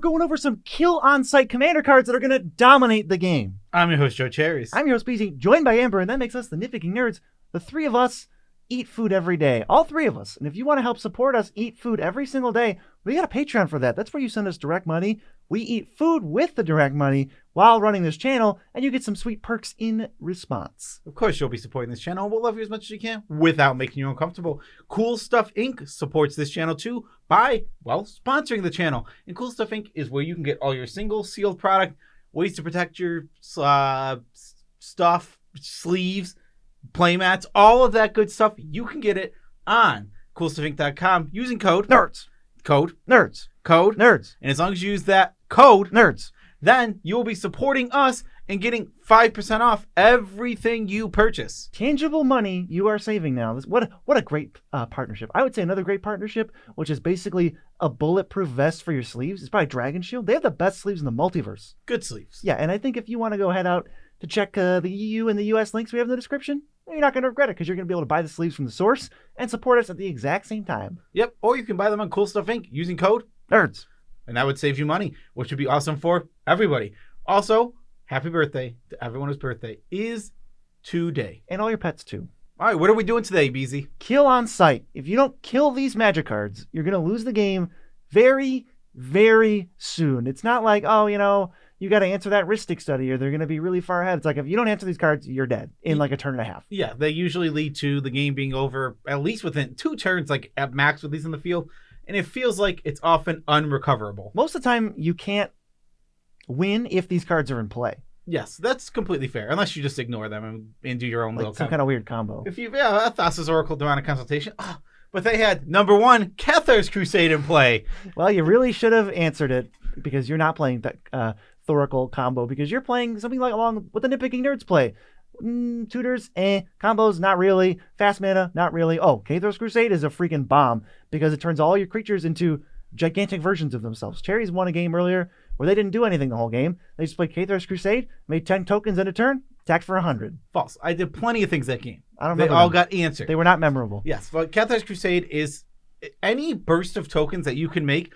going over some kill on-site commander cards that are going to dominate the game. I'm your host, Joe Cherries. I'm your host, BZ, joined by Amber, and that makes us the Nitpicking Nerds. The three of us eat food every day. All three of us. And if you want to help support us eat food every single day, we got a Patreon for that. That's where you send us direct money. We eat food with the direct money while running this channel, and you get some sweet perks in response. Of course, you'll be supporting this channel, and we'll love you as much as you can without making you uncomfortable. Cool Stuff Inc. supports this channel too by, well, sponsoring the channel. And Cool Stuff Inc. is where you can get all your single sealed product, ways to protect your stuff, sleeves, playmats, all of that good stuff. You can get it on CoolStuffInc.com using code NERDS. Code NERDS. Code NERDS. And as long as you use that code NERDS, then you will be supporting us and getting 5% off everything you purchase. Tangible money you are saving now. What a great partnership. I would say another great partnership, which is basically a bulletproof vest for your sleeves, is probably Dragon Shield. They have the best sleeves in the multiverse. Good sleeves. Yeah, and I think if you want to go head out to check the EU and the US links we have in the description, you're not going to regret it because you're going to be able to buy the sleeves from the source and support us at the exact same time. Yep, or you can buy them on Cool Stuff Inc. using code NERDS. And that would save you money, which would be awesome for everybody. Also, happy birthday to everyone whose birthday is today. And all your pets too. All right, what are we doing today, BZ? Kill on sight. If you don't kill these magic cards, you're going to lose the game very, very soon. It's not like, oh, you got to answer that Ristic study or they're going to be really far ahead. It's like if you don't answer these cards, you're dead in like a turn and a half. Yeah, they usually lead to the game being over at least within 2 turns, like at max with these in the field. And it feels like it's often unrecoverable. Most of the time, you can't win if these cards are in play. Yes, that's completely fair, unless you just ignore them and do your own little some kind of weird combo. If you, Thassa's Oracle Demonic Consultation. Oh, but they had, number 1, Cathar's Crusade in play. Well, you really should have answered it because you're not playing that Thoracle combo because you're playing something like along what the Nitpicking Nerds play. Tutors, combos, not really. Fast mana, not really. Oh, Cathar's Crusade is a freaking bomb because it turns all your creatures into gigantic versions of themselves. Cherries won a game earlier where they didn't do anything the whole game. They just played Cathar's Crusade, made 10 tokens in a turn, attacked for 100. False. I did plenty of things that game. I don't remember. They all got answered. They were not memorable. Yes, but Cathar's Crusade is any burst of tokens that you can make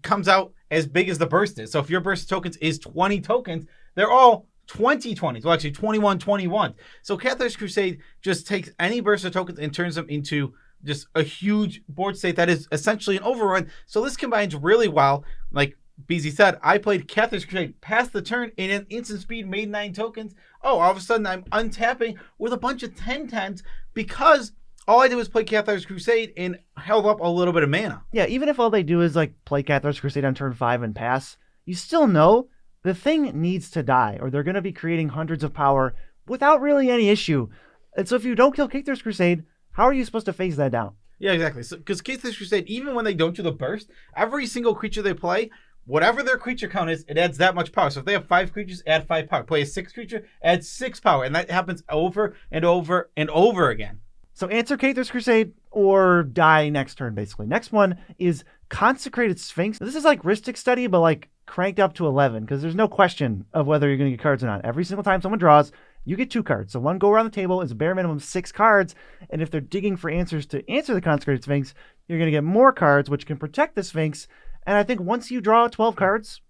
comes out as big as the burst is. So if your burst of tokens is 20 tokens, they're all 20/20s. Well, actually 21/21. So Cathar's Crusade just takes any burst of tokens and turns them into just a huge board state that is essentially an overrun. So this combines really well. Like BZ said, I played Cathar's Crusade, passed the turn, in an instant speed, made 9 tokens. Oh, all of a sudden I'm untapping with a bunch of 10/10s because all I did was play Cathar's Crusade and held up a little bit of mana. Yeah, even if all they do is like play Cathar's Crusade on turn 5 and pass, you still know the thing needs to die or they're going to be creating hundreds of power without really any issue. And so if you don't kill Cathar's Crusade, how are you supposed to phase that down? Yeah, exactly. So because Cathar's Crusade, even when they don't do the burst, every single creature they play, whatever their creature count is, it adds that much power. So if they have 5 creatures, add 5 power. Play a 6 creature, add 6 power. And that happens over and over and over again. So answer Cathar's Crusade or die next turn, basically. Next one is Consecrated Sphinx. This is like Ristic Study, but like cranked up to 11 because there's no question of whether you're going to get cards or not. Every single time someone draws, you get 2 cards. So one go around the table is a bare minimum 6 cards. And if they're digging for answers to answer the Consecrated Sphinx, you're going to get more cards, which can protect the Sphinx. And I think once you draw 12 cards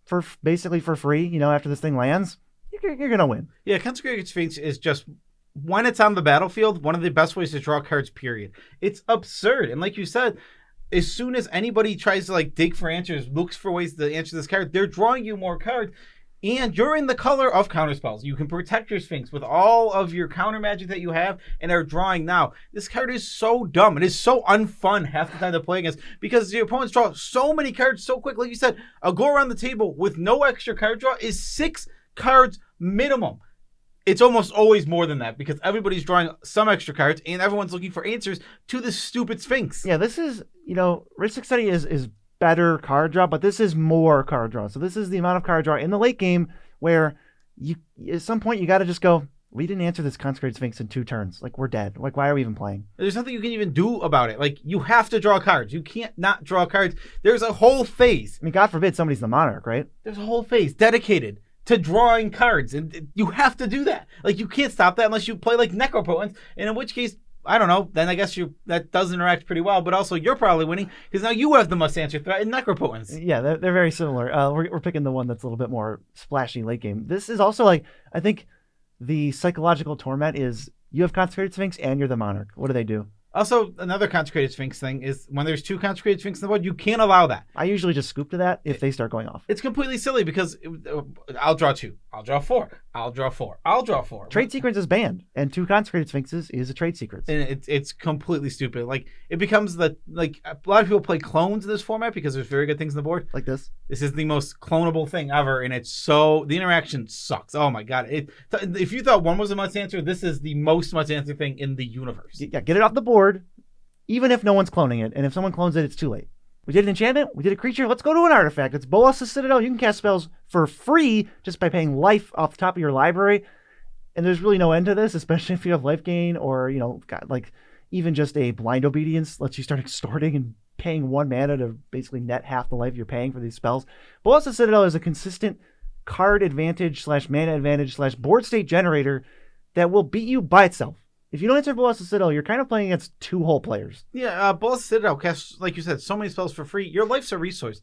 for basically for free, after this thing lands, you're going to win. Yeah, Consecrated Sphinx is just, when it's on the battlefield, one of the best ways to draw cards, period. It's absurd. And like you said, as soon as anybody tries to dig for answers, looks for ways to answer this card, they're drawing you more cards. And you're in the color of counterspells. You can protect your Sphinx with all of your counter magic that you have and are drawing now. This card is so dumb. It is so unfun half the time to play against because the opponents draw so many cards so quick. Like you said, a go around the table with no extra card draw is 6 cards minimum. It's almost always more than that because everybody's drawing some extra cards and everyone's looking for answers to this stupid Sphinx. Yeah, this is, Ristic Study is better card draw, but this is more card draw. So this is the amount of card draw in the late game where you at some point you got to just go, we didn't answer this Consecrated Sphinx in 2 turns. We're dead. Why are we even playing? There's nothing you can even do about it. You have to draw cards. You can't not draw cards. There's a whole phase. I mean, God forbid somebody's the Monarch, right? There's a whole phase dedicated to drawing cards, and you have to do that. You can't stop that unless you play Necropotence, and in which case I don't know. Then I guess that does interact pretty well, but also you're probably winning because now you have the must answer threat in Necropotence. Yeah, they're very similar. We're picking the one that's a little bit more splashy late game. This is also like, I think the psychological torment is you have Consecrated Sphinx and you're the Monarch. What do they do? Also, another Consecrated Sphinx thing is when there's 2 Consecrated Sphinx in the board, you can't allow that. I usually just scoop to that if they start going off. It's completely silly because I'll draw 2. I'll draw 4. I'll draw 4. I'll draw 4. Trade Secrets is banned, and 2 Consecrated Sphinxes is a Trade Secrets. And it's completely stupid. Like, it becomes a lot of people play clones in this format because there's very good things on the board. Like this. This is the most clonable thing ever, and the interaction sucks. Oh my god. If you thought one was a must answer, this is the most must answer thing in the universe. Yeah, get it off the board. Even if no one's cloning it, and if someone clones it, it's too late. We did an enchantment, we did a creature, let's go to an artifact. It's Bolas's Citadel. You can cast spells for free just by paying life off the top of your library. And there's really no end to this, especially if you have life gain or, even just a blind obedience lets you start extorting and paying 1 mana to basically net half the life you're paying for these spells. Bolas's Citadel is a consistent card advantage / mana advantage / board state generator that will beat you by itself. If you don't answer Bolas's Citadel, you're kind of playing against 2 whole players. Yeah, Bolas's Citadel casts, like you said, so many spells for free. Your life's a resource.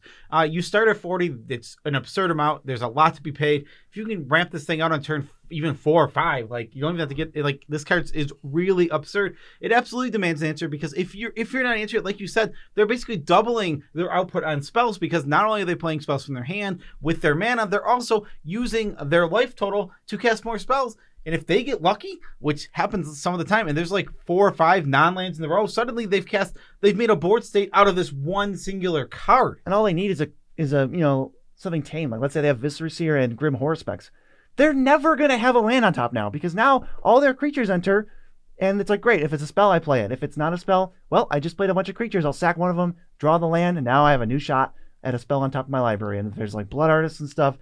You start at 40. It's an absurd amount. There's a lot to be paid. If you can ramp this thing out on turn even 4 or 5, you don't even have to get this card is really absurd. It absolutely demands an answer because if you're not answering it, like you said, they're basically doubling their output on spells because not only are they playing spells from their hand with their mana, they're also using their life total to cast more spells. And if they get lucky, which happens some of the time, and there's 4 or 5 non-lands in a row, suddenly they've made a board state out of this one singular card. And all they need is a something tame. Like let's say they have Viscera Seer and Grim Horror Specs. They're never gonna have a land on top now because now all their creatures enter, and it's great. If it's a spell, I play it. If it's not a spell, well, I just played a bunch of creatures. I'll sack one of them, draw the land, and now I have a new shot at a spell on top of my library. And if there's Blood Artists and stuff,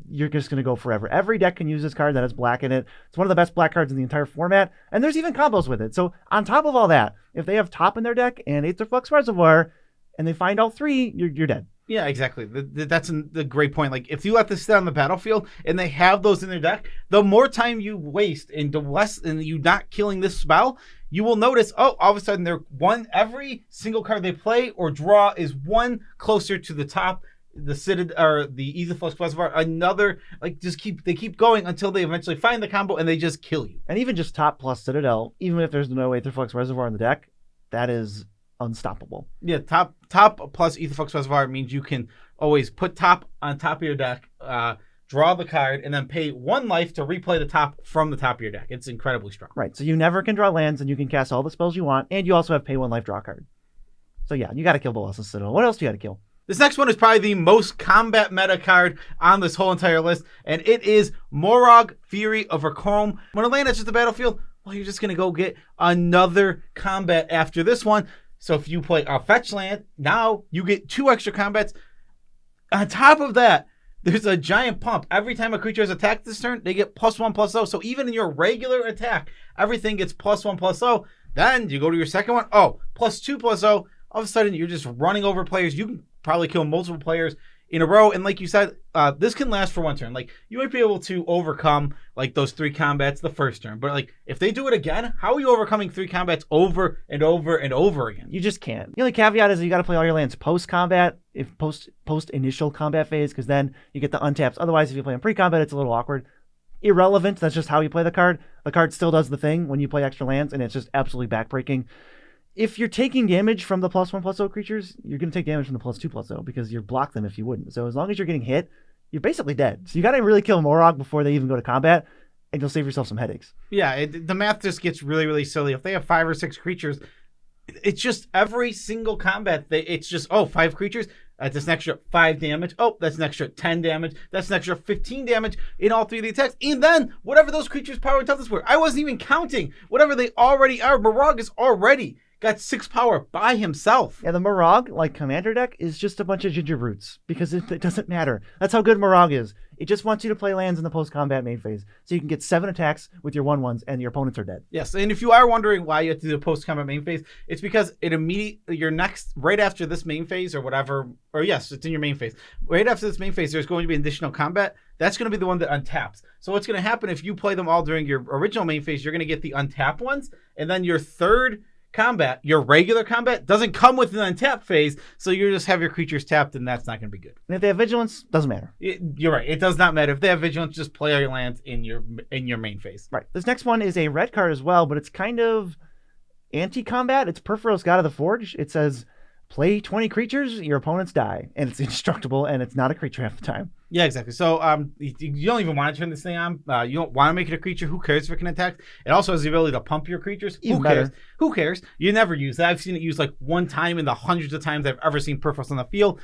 you're just going to go forever. Every deck can use this card that has black in it. It's one of the best black cards in the entire format, and there's even combos with it. So on top of all that, if they have top in their deck and Aetherflux Reservoir, and they find all 3, you're dead. Yeah, exactly. That's a great point. If you let this sit on the battlefield and they have those in their deck, the more time you waste and the less and you not killing this spell, you will notice, all of a sudden every single card they play or draw is 1 closer to the top. The Citadel or the Aetherflux Reservoir, another they keep going until they eventually find the combo and they just kill you. And even just top plus Citadel, even if there's no Aetherflux Reservoir in the deck, that is unstoppable. Yeah, top plus Aetherflux Reservoir means you can always put top on top of your deck, draw the card, and then pay 1 life to replay the top from the top of your deck. It's incredibly strong. Right, so you never can draw lands and you can cast all the spells you want, and you also have pay 1 life draw card. So yeah, you got to kill Bolas's Citadel. What else do you got to kill? This next one is probably the most combat meta card on this whole entire list, and it is Morog, Fury of Rakorum. When a land enters the battlefield, well, you're just going to go get another combat after this one. So if you play a fetch land, now you get 2 extra combats. On top of that, there's a giant pump. Every time a creature is attacked this turn, they get +1/+0. So even in your regular attack, everything gets +1/+0. Then you go to your second one, +2/+0. All of a sudden, you're just running over players. You can probably kill multiple players in a row. And like you said, this can last for 1 turn. You might be able to overcome those 3 combats the first turn. But if they do it again, how are you overcoming 3 combats over and over and over again? You just can't. The only caveat is you got to play all your lands post-combat, if post initial combat phase, because then you get the untaps. Otherwise, if you play in pre-combat, it's a little awkward. Irrelevant. That's just how you play the card. The card still does the thing when you play extra lands, and it's just absolutely backbreaking. If you're taking damage from the +1/+0 creatures, you're going to take damage from the +2/+0 because you block them if you wouldn't. So as long as you're getting hit, you're basically dead. So you got to really kill Morog before they even go to combat, and you'll save yourself some headaches. Yeah, the math just gets really, really silly. If they have 5 or 6 creatures, it's just every single combat, it's just, 5 creatures, that's an extra 5 damage. That's an extra 10 damage. That's an extra 15 damage in all 3 of the attacks. And then, whatever those creatures' power and toughness were, I wasn't even counting. Whatever they already are, Morog is already got 6 power by himself. Yeah, the Morag, like Commander deck, is just a bunch of ginger roots because it doesn't matter. That's how good Morag is. It just wants you to play lands in the post-combat main phase, so you can get 7 attacks with your 1/1s and your opponents are dead. Yes, and if you are wondering why you have to do the post-combat main phase, it's because your next, right after this main phase or whatever, or yes, it's in your main phase. Right after this main phase, there's going to be additional combat. That's going to be the one that untaps. So what's going to happen if you play them all during your original main phase, you're going to get the untapped ones, and then your third combat, your regular combat, doesn't come with an untapped phase, so you just have your creatures tapped, and that's not going to be good. And if they have vigilance, doesn't matter. You're right. It does not matter. If they have vigilance, just play all your lands in your main phase. Right. This next one is a red card as well, but it's kind of anti-combat. It's Perforos, God of the Forge. It says, play 20 creatures, your opponents die. And it's indestructible, and it's not a creature half the time. Yeah, exactly. So you don't even want to turn this thing on. You don't want to make it a creature. Who cares if it can attack? It also has the ability to pump your creatures. Who cares? Who cares? You never use that. I've seen it used like one time in the hundreds of times I've ever seen Perforos on the field.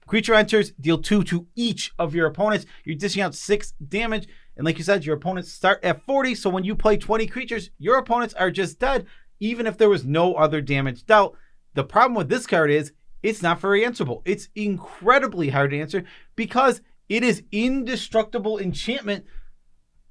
Creature enters, deal 2 to each of your opponents. You're dishing out 6 damage. And like you said, your opponents start at 40. So when you play 20 creatures, your opponents are just dead, even if there was no other damage dealt. The problem with this card is it's not very answerable. It's incredibly hard to answer because it is indestructible enchantment.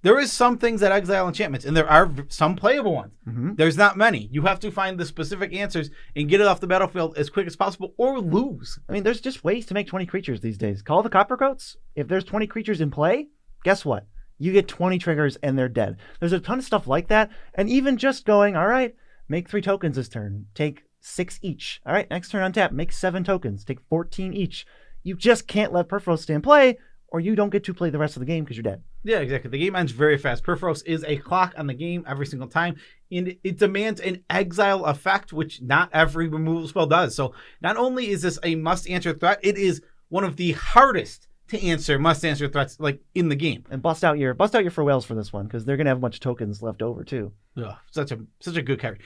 There is some things that exile enchantments, and there are some playable ones. Mm-hmm. There's not many. You have to find the specific answers and get it off the battlefield as quick as possible or lose. I mean, there's just ways to make 20 creatures these days. Call the Coppercoats. If there's 20 creatures in play, guess what? You get 20 triggers and they're dead. There's a ton of stuff like that. And even just going, all right, make 3 tokens this turn. Take 6 each. All right, next turn untap, make 7 tokens. Take 14 each. You just can't let Perforos stay in play, or you don't get to play the rest of the game because you're dead. Yeah, exactly. The game ends very fast. Perforos is a clock on the game every single time, and it demands an exile effect, which not every removal spell does. So not only is this a must-answer threat, it is one of the hardest to answer must-answer threats like in the game. And bust out your for whales for this one because they're gonna have a bunch of tokens left over too. Ugh, such a good card.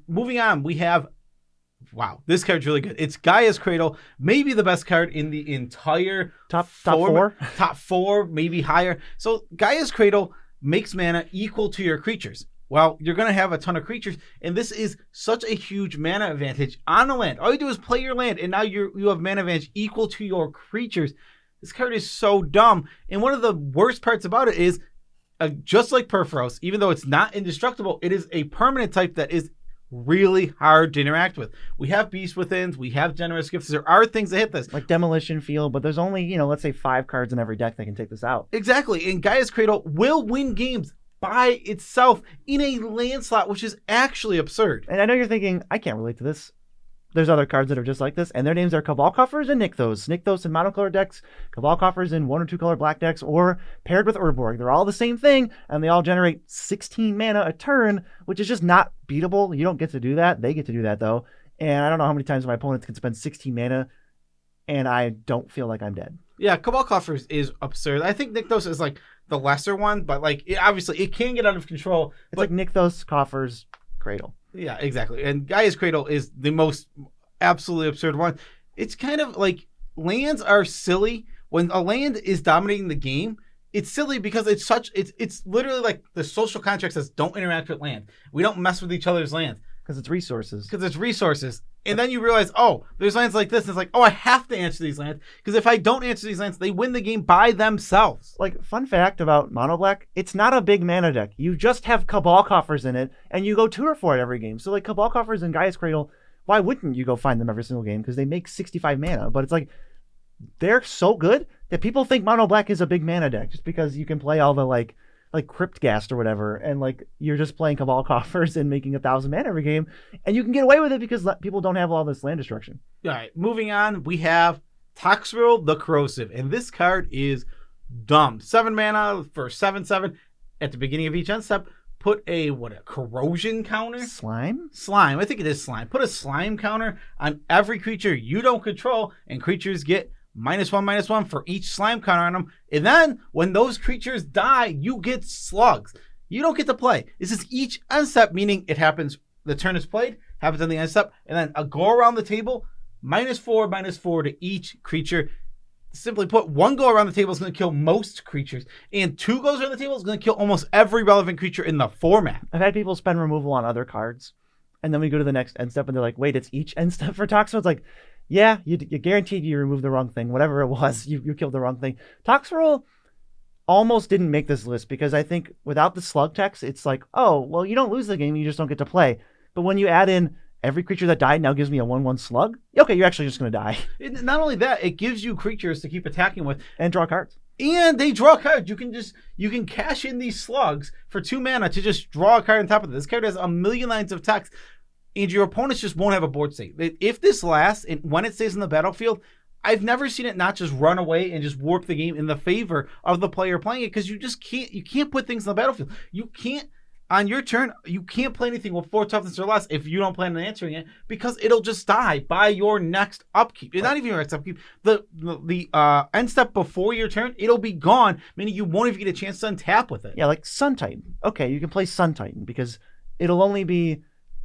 Moving on, we have. Wow, this card's really good. It's Gaia's Cradle, maybe the best card in the entire top 4? Top 4, maybe higher. So Gaia's Cradle makes mana equal to your creatures. Well, you're going to have a ton of creatures, and this is such a huge mana advantage on the land. All you do is play your land, and now you have mana advantage equal to your creatures. This card is so dumb, and one of the worst parts about it is, just like Perforos, even though it's not indestructible, it is a permanent type that is really hard to interact with. We have Beast Withins, we have Generous Gifts. There are things that hit this. Like Demolition Field, but there's only, let's say 5 cards in every deck that can take this out. Exactly. And Gaia's Cradle will win games by itself in a land slot, which is actually absurd. And I know you're thinking, I can't relate to this. There's other cards that are just like this, and their names are Cabal Coffers and Nykthos. Nykthos in monocolor decks, Cabal Coffers in 1 or 2 color black decks, or paired with Urborg. They're all the same thing, and they all generate 16 mana a turn, which is just not beatable. You don't get to do that. They get to do that, though. And I don't know how many times my opponents can spend 16 mana, and I don't feel like I'm dead. Yeah, Cabal Coffers is absurd. I think Nykthos is like the lesser one, but obviously it can get out of control. It's like Nykthos, Coffers, Cradle. Yeah, exactly. And Gaia's Cradle is the most absolutely absurd one. It's kind of like lands are silly. When a land is dominating the game, it's silly because it's literally like the social contract says don't interact with land. We don't mess with each other's lands. Because it's resources. And then you realize, oh, there's lands like this. And it's like, oh, I have to answer these lands. Because if I don't answer these lands, they win the game by themselves. Like, fun fact about Mono Black, it's not a big mana deck. You just have Cabal Coffers in it, and you go 2 or 4 every game. So, like, Cabal Coffers and Gaia's Cradle, why wouldn't you go find them every single game? Because they make 65 mana. But it's like, they're so good that people think Mono Black is a big mana deck just because you can play all the, like Cryptghast or whatever, and you're just playing Cabal Coffers and making 1,000 mana every game, and you can get away with it because people don't have all this land destruction. All right, moving on, we have Toxrill the Corrosive, and this card is dumb. 7 mana for 7/7 at the beginning of each end step. Put a corrosion counter? Slime. I think it is slime. Put a slime counter on every creature you don't control, and creatures get -1/-1 for each slime counter on them. And then when those creatures die, you get slugs. You don't get to play. This is each end step, meaning it happens, the turn is played, happens on the end step, and then a go around the table, -4/-4 to each creature. Simply put, 1 go around the table is going to kill most creatures, and 2 goes around the table is going to kill almost every relevant creature in the format. I've had people spend removal on other cards, And then we go to the next end step, and they're like, wait, it's each end step for Toxrill? It's like, yeah, you guaranteed you removed the wrong thing. Whatever it was, you killed the wrong thing. Toxrill almost didn't make this list because I think without the slug text, it's like, oh, well, you don't lose the game, you just don't get to play. But when you add in every creature that died now gives me a 1/1 slug, okay, you're actually just going to die. Not only that, it gives you creatures to keep attacking with. And draw cards. And they draw cards. You can cash in these slugs for 2 mana to just draw a card on top of it. This card has a million lines of text, and your opponents just won't have a board state. If this lasts, and when it stays in the battlefield, I've never seen it not just run away and just warp the game in the favor of the player playing it, because you can't put things in the battlefield. You can't, on your turn, you can't play anything with 4 toughness or less if you don't plan on answering it, because it'll just die by your next upkeep. It's not even your next upkeep. The end step before your turn, it'll be gone, meaning you won't even get a chance to untap with it. Yeah, like Sun Titan. Okay, you can play Sun Titan because it'll only be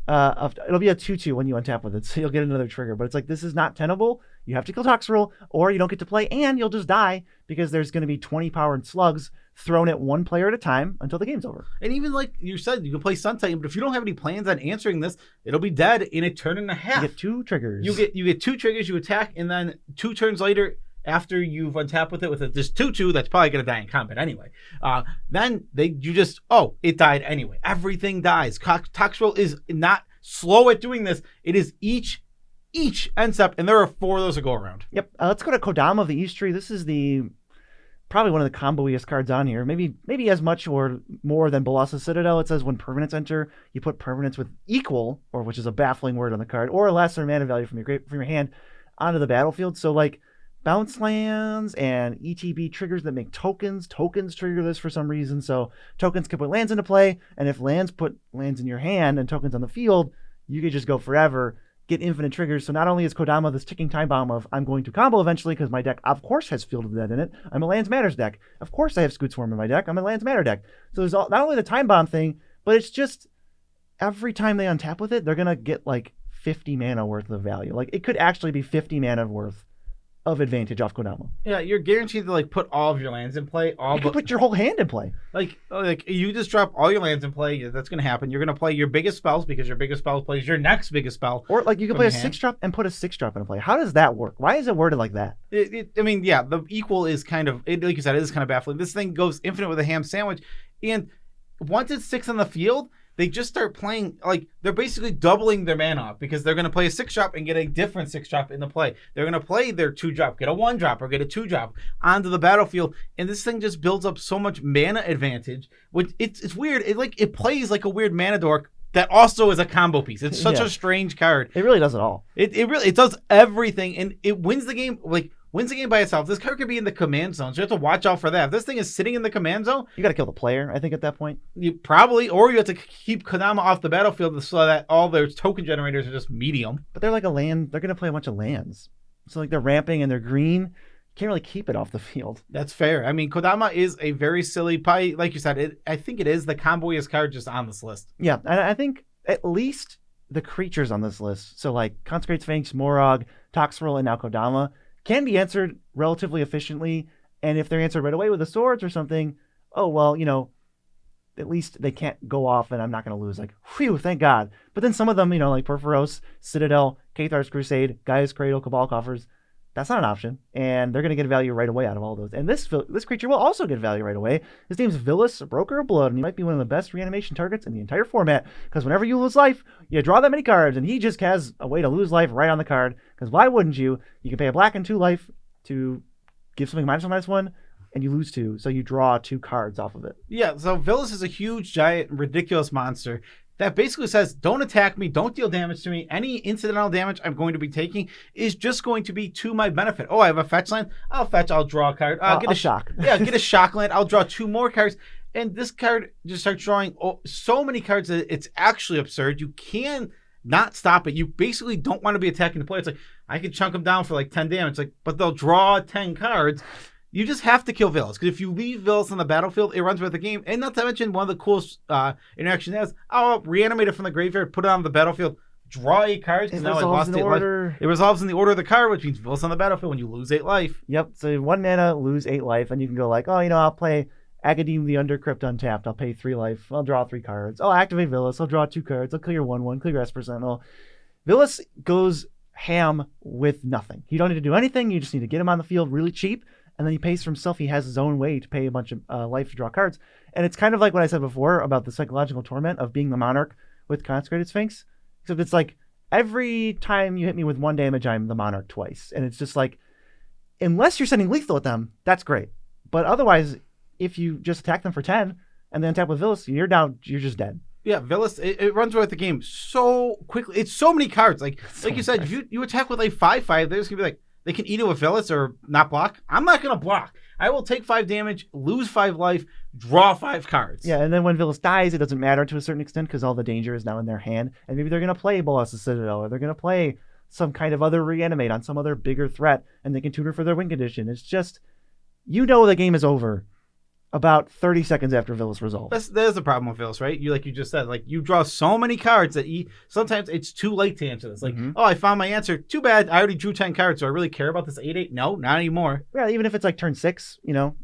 it'll be a 2/2 when you untap with it, so you'll get another trigger. But it's like, this is not tenable. You have to kill Toxrill, or you don't get to play, and you'll just die because there's going to be 20 powered slugs thrown at one player at a time until the game's over. And even like you said, you can play Sun Titan, but if you don't have any plans on answering this, it'll be dead in a turn and a half. You get 2 triggers. You get 2 triggers, you attack, and then 2 turns later, after you've untapped with it this 2/2 that's probably going to die in combat anyway. Then it died anyway. Everything dies. Toxrill is not slow at doing this. It is each end step, and there are 4 of those to go around. Yep. Let's go to Kodama of the East Tree. This is probably one of the combo-iest cards on here. Maybe as much or more than Bolas's Citadel. It says when permanents enter, you put permanents with equal, or which is a baffling word on the card, or lesser mana value from your hand onto the battlefield. So like bounce lands and ETB triggers that make tokens. Tokens trigger this for some reason. So tokens can put lands into play, and if lands put lands in your hand and tokens on the field, you could just go forever, get infinite triggers. So not only is Kodama this ticking time bomb of I'm going to combo eventually because my deck of course has Field of the Dead in it. I'm a Lands Matters deck. Of course I have Scoot Swarm in my deck. I'm a Lands Matter deck. So there's not only the time bomb thing, but it's just every time they untap with it, they're going to get like 50 mana worth of value. Like it could actually be 50 mana worth of advantage off Kodama. Yeah, you're guaranteed to like put all of your lands in play. You can put your whole hand in play. Like you just drop all your lands in play. That's going to happen. You're going to play your biggest spells because your biggest spell plays your next biggest spell. Or like you can play a 6-drop and put a 6-drop in play. How does that work? Why is it worded like that? The equal is kind of, like you said, it is kind of baffling. This thing goes infinite with a ham sandwich, and once it sticks on the field, they just start playing, like, they're basically doubling their mana off because they're going to play a 6-drop and get a different 6-drop in the play. They're going to play their 2-drop, get a 1-drop, or get a 2-drop onto the battlefield, and this thing just builds up so much mana advantage, which it's weird. It plays like a weird mana dork that also is a combo piece. It's such a strange card. It really does it all. It does everything, and it wins the game, wins the game by itself. This card could be in the command zone, so you have to watch out for that. If this thing is sitting in the command zone, you got to kill the player, I think, at that point. You have to keep Kodama off the battlefield so that all their token generators are just medium. But they're like a land. They're going to play a bunch of lands. So like they're ramping and they're green. You can't really keep it off the field. That's fair. I mean, Kodama is a very silly, probably, like you said, I think it is the comboiest card just on this list. Yeah, and I think at least the creatures on this list, so like Consecrated Sphinx, Morog, Toxrill, and now Kodama, can be answered relatively efficiently, and if they're answered right away with the swords or something, oh, well, at least they can't go off and I'm not going to lose. Like, whew, thank God. But then some of them, like Perforos, Citadel, Kathar's Crusade, Gaia's Cradle, Cabal Coffers, that's not an option, and they're going to get value right away out of all those. And this creature will also get value right away. His name's Vilis, Broker of Blood, and he might be one of the best reanimation targets in the entire format, because whenever you lose life, you draw that many cards, and he just has a way to lose life right on the card, because why wouldn't you? You can pay a black and 2 life to give something -1/-1, and you lose 2, so you draw 2 cards off of it. Yeah, so Vilis is a huge, giant, ridiculous monster that basically says, don't attack me, don't deal damage to me. Any incidental damage I'm going to be taking is just going to be to my benefit. Oh, I have a fetch land? I'll fetch, I'll draw a card. Get a shock. Yeah, get a shock land. I'll draw 2 more cards. And this card just starts drawing so many cards that it's actually absurd. You can not stop it. You basically don't want to be attacking the player. It's like, I could chunk them down for like 10 damage, but they'll draw 10 cards. You just have to kill Vilis, because if you leave Vilis on the battlefield, it runs with the game. And not to mention, one of the coolest interactions has, reanimate it from the graveyard, put it on the battlefield, draw 8 cards. It resolves in the order. It resolves in the order of the card, which means Vilis on the battlefield when you lose 8 life. Yep, so 1 mana, lose 8 life, and you can go like, I'll play Agadim the Undercrypt untapped. I'll pay 3 life. I'll draw 3 cards. I'll activate Villas. I'll draw 2 cards. I'll clear 1/1, clear Esper Sentinel. Villas goes ham with nothing. You don't need to do anything. You just need to get him on the field really cheap, and then he pays for himself. He has his own way to pay a bunch of life to draw cards. And it's kind of like what I said before about the psychological torment of being the Monarch with Consecrated Sphinx. Except it's like every time you hit me with 1 damage, I'm the Monarch twice. And it's just like, unless you're sending lethal at them, that's great. But otherwise, if you just attack them for 10 and then attack with Villas, you're down, you're just dead. Yeah, Villas, it runs away with the game so quickly. It's so many cards. Like you said, if you attack with a 5/5, they're just going to be like, they can eat it with Villas or not block. I'm not going to block. I will take 5 damage, lose 5 life, draw 5 cards. Yeah, and then when Villas dies, it doesn't matter to a certain extent because all the danger is now in their hand. And maybe they're going to play Bolas's Citadel, or they're going to play some kind of other reanimate on some other bigger threat, and they can tutor for their win condition. It's just, the game is over about 30 seconds after Villas resolves. There's the problem with Villas, right? You just said, you draw so many cards that sometimes it's too late to answer this. Oh, I found my answer. Too bad. I already drew 10 cards. Do I really care about this 8/8? No, not anymore. Yeah, even if it's like turn 6,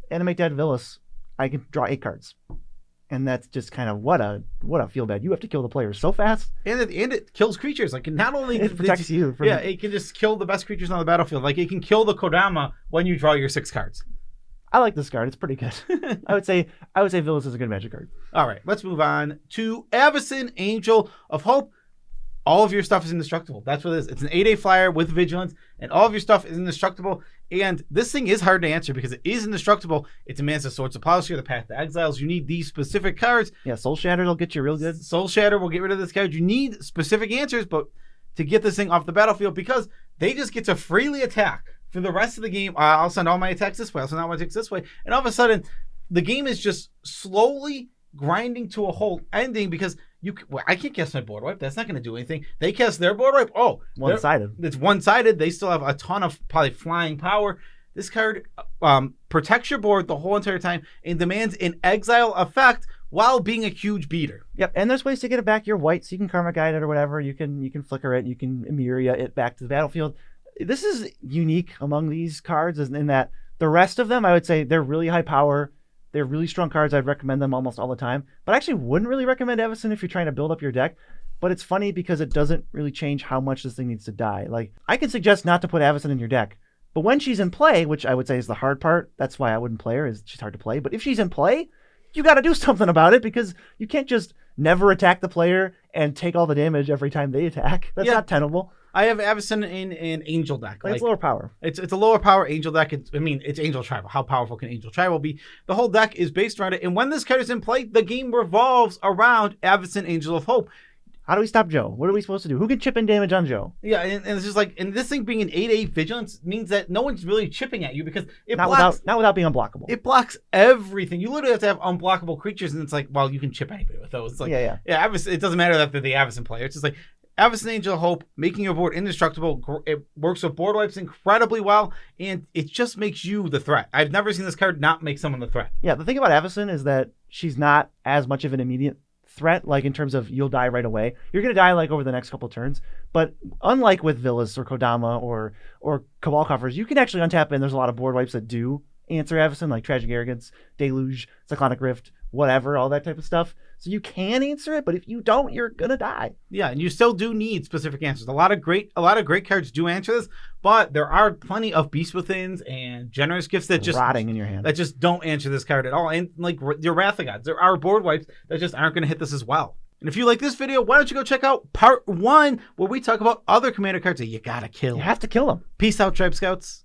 animate dead Villas, I can draw 8 cards. And that's just kind of what a feel bad. You have to kill the players so fast. And it kills creatures. Not only it protects you from it can just kill the best creatures on the battlefield. It can kill the Kodama when you draw your 6 cards. I like this card. It's pretty good. I would say Villas is a good Magic card. All right, let's move on to Avacyn, Angel of Hope. All of your stuff is indestructible. That's what it is. It's an 8/8 flyer with vigilance, and all of your stuff is indestructible. And this thing is hard to answer because it is indestructible. It demands the Swords of Plowshare, the Path to Exiles. You need these specific cards. Yeah, Soul Shatter will get you real good. Soul Shatter will get rid of this card. You need specific answers, but to get this thing off the battlefield, because they just get to freely attack for the rest of the game. I'll send all my attacks this way. I'll send all my attacks this way. And all of a sudden, the game is just slowly grinding to a halt, ending because I can't cast my board wipe. That's not going to do anything. They cast their board wipe. Oh, one-sided. It's one-sided. They still have a ton of probably flying power. This card protects your board the whole entire time and demands an exile effect while being a huge beater. Yep, and there's ways to get it back. You're white, so you can Karma Guide it or whatever. You can flicker it. You can Emeria it back to the battlefield. This is unique among these cards in that the rest of them, I would say, they're really high power. They're really strong cards. I'd recommend them almost all the time. But I actually wouldn't really recommend Avacyn if you're trying to build up your deck. But it's funny because it doesn't really change how much this thing needs to die. I can suggest not to put Avacyn in your deck. But when she's in play, which I would say is the hard part, that's why I wouldn't play her, is she's hard to play. But if she's in play, you got to do something about it because you can't just never attack the player and take all the damage every time they attack. That's not tenable. I have Avacyn in an Angel deck. It's lower power. It's a lower power Angel deck. It's Angel Tribal. How powerful can Angel Tribal be? The whole deck is based around it. And when this card is in play, the game revolves around Avacyn, Angel of Hope. How do we stop Joe? What are we supposed to do? Who can chip in damage on Joe? Yeah, and it's just and this thing being an 8/8 vigilance means that no one's really chipping at you because it not without being unblockable. It blocks everything. You literally have to have unblockable creatures, and it's well, you can chip anybody with those. It's yeah. Avacyn, it doesn't matter that they're the Avacyn player. It's just Avacyn, Angel of Hope, making your board indestructible. It works with board wipes incredibly well, and it just makes you the threat. I've never seen this card not make someone the threat. Yeah, the thing about Avacyn is that she's not as much of an immediate threat, in terms of you'll die right away. You're going to die over the next couple turns. But unlike with Villas or Kodama or Cabal Coffers, you can actually untap and there's a lot of board wipes that do answer Avacyn, like Tragic Arrogance, Deluge, Cyclonic Rift, whatever, all that type of stuff. So you can answer it, but if you don't, you're gonna die. Yeah, and you still do need specific answers. A lot of great cards do answer this, but there are plenty of Beast Withins and Generous Gifts that just rotting in your hand that just don't answer this card at all. And your Wrath of Gods, there are board wipes that just aren't gonna hit this as well. And if you like this video, why don't you go check out part 1 where we talk about other Commander cards that you gotta kill. You have to kill them. Peace out, Tribe Scouts.